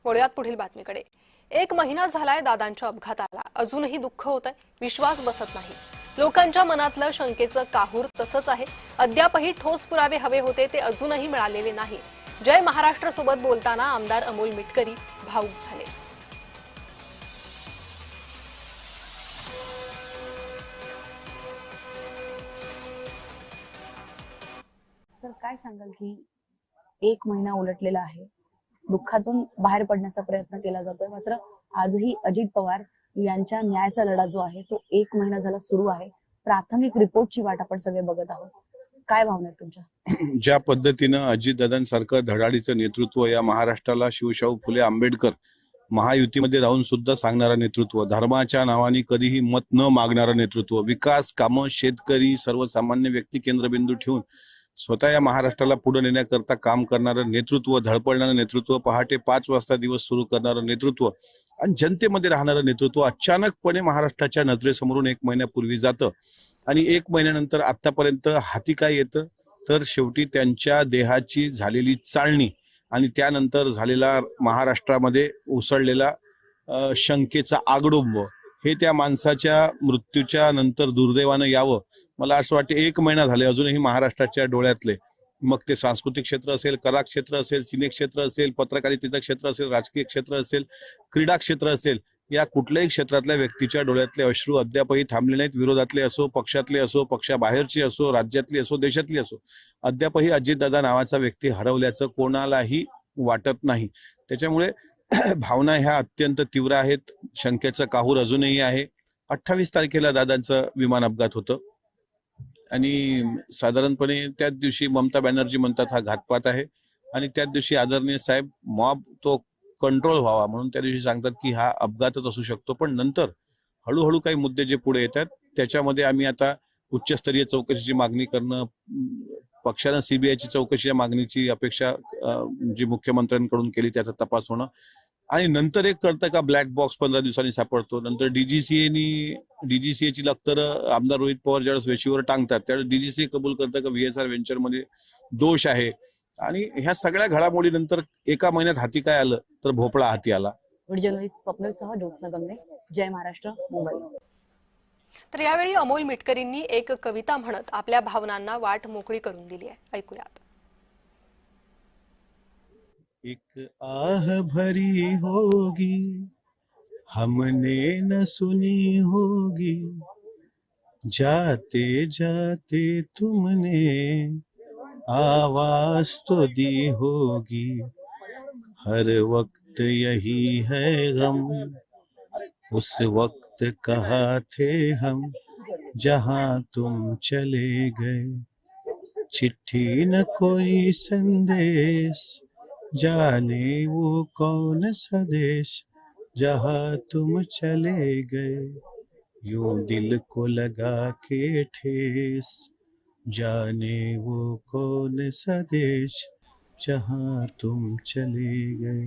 वळूयात पुढील बातमीकडे। 1 महिना झालाय दादांच्या अपघाताला, अजूनही दुःख होतंय, विश्वास बसत नाही। लोकांच्या मनातलं शंकेचं काहूर तसंच आहे। अद्यापही ठोस पुरावे हवे होते, ते अजूनही मिळालेले नाही। जय महाराष्ट्र सोबत बोलताना आमदार अमोल मिटकरी भावुक झाले। सर, काय सांगाल की 1 महिना उलटलेला आहे, दुःखातून बाहेर पडण्याचा प्रयत्न केला जातोय, मात्र आजही अजित पवार यांच्या न्यायाचा लढा जो आहे तो 1 महिना झाला सुरू आहे। प्राथमिक रिपोर्टची वाट आपण सगळे बघत आहोत, काय भावना आहेत तुमच्या? ज्या पद्धतीनं अजितदादांसारखं धडाडीचं नेतृत्व या महाराष्ट्राला शिवशाहू फुले आंबेडकर महायुतीमध्ये राहून सुद्धा सांगणारं नेतृत्व, धर्माच्या नावाने कधीही मत न मागणारं नेतृत्व, विकास कामं, शेतकरी, सर्वसामान्य व्यक्ती केंद्रबिंदू ठेवून स्वतः या महाराष्ट्राला पुढे नेण्याकरता काम करणारं नेतृत्व, धडपडणारं नेतृत्व, पहाटे 5 वाजता दिवस सुरू करणारं नेतृत्व आणि जनतेमध्ये राहणारं नेतृत्व अचानकपणे महाराष्ट्राच्या नजरेसमोरून 1 महिन्यापूर्वी जातं आणि 1 महिन्यानंतर आतापर्यंत हाती काय येतं तर शेवटी त्यांच्या देहाची झालेली चाळणी आणि त्यानंतर झालेला महाराष्ट्रामध्ये उसळलेला शंकेचा आगडोंब हे त्या माणसाच्या मृत्यूच्या नंतर दुर्दैवानं यावं। मला असं वाटतं 1 महिना झाले अजूनही महाराष्ट्राच्या डोळ्यातले, मग ते सांस्कृतिक क्षेत्र असेल, कला क्षेत्र असेल, सिने क्षेत्र असेल, पत्रकारितेचं क्षेत्र असेल, राजकीय क्षेत्र असेल, क्रीडा क्षेत्र असेल, या कुठल्याही क्षेत्रातल्या व्यक्तीच्या डोळ्यातले अश्रू अद्यापही थांबले नाहीत। विरोधातले असो, पक्षातले असो, पक्षाबाहेरची असो, राज्यातली असो, देशातली असो, अद्यापही अजितदादा नावाचा व्यक्ती हरवल्याचं कोणालाही वाटत नाही। त्याच्यामुळे भावना ह्या अत्यंत तीव्र आहेत, शंकेचं काहूर अजूनही आहे। 28 तारखेला दादांचं विमान अपघात होतं आणि साधारणपणे त्याच दिवशी ममता बॅनर्जी म्हणतात हा घातपात आहे आणि त्याच दिवशी आदरणीय साहेब मॉब तो कंट्रोल व्हावा म्हणून त्या दिवशी सांगतात की हा अपघातच असू शकतो। पण नंतर हळूहळू काही मुद्दे जे पुढे येतात त्याच्यामध्ये आम्ही आता उच्चस्तरीय चौकशीची मागणी करणं, पक्षानं सीबीआयची चौकशीच्या मागणीची अपेक्षा जी मुख्यमंत्र्यांकडून केली त्याचा तपास होणं आणि नंतर एक कळतं का ब्लॅक बॉक्स 15 दिवसांनी सापडतो। नंतर डीजीसीएची लखतर आमदार रोहित पवार ज्यावेळेस वेशीवर टांगतात त्यावेळेस डीजीसीए कबूल करतं का व्हीएसआर व्हेंचरमध्ये दोष आहे आणि ह्या सगळ्या घडामोडीनंतर 1 महिन्यात हाती काय आलं तर भोपळा हाती आला। जर्नलिस्ट स्वप्नीलसह ज्योत्स्ना गंगे, जय महाराष्ट्र, मुंबई। तर यावेळी अमोल मिटकरींनी एक कविता म्हणत आपल्या भावनांना वाट मोकळी करून दिली आहे, ऐकूयात। एक आह भरी होगी हमने न सुनी होगी, जाते जाते तुमने आवाज तो दी होगी, हर वक्त यही है गम, उस वक्त कहाँ थे हम जहाँ तुम चले गए, चिट्ठी न कोई संदेश, जाने वो कौन सा देश जहाँ तुम चले गए, यूं दिल को लगा के ठेस, जाने वो कौन सा देश जहाँ तुम चले गए।